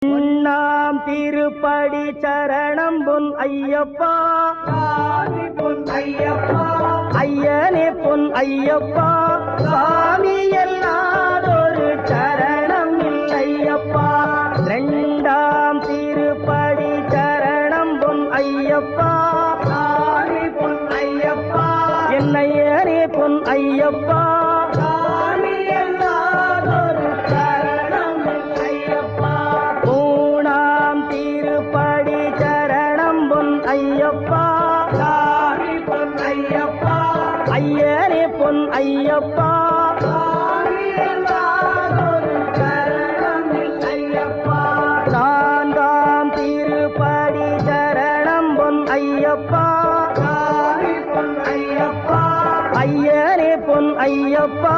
நாம் திருப்படி சரணம் பொன் ஐயப்பா, பொன் ஐயப்பா, ஐயனே பொன் ஐயப்பா, சாமி எல்லாதொரு சரணம் இல்லையப்பா. இரண்டாம் திருப்படி சரணம் பொன் ஐயப்பா, பொன் ஐயப்பா, என்னையனே பொன் ஐயப்பா, சாமி எல்லாதொரு சரணம் ஐயப்பா. மூணாம் திருப்படி சரணம் பொன் ஐயப்பா, பொன் ஐயப்பா, ஐயனே பொன் ஐயப்பா, சாமி எல்லாதொரு சரணம் ஐயப்பா. நான்காம் திருப்படி சரணம் பொன் ஐயப்பா, பொன் ஐயப்பா, ஐயனே பொன் ஐயப்பா,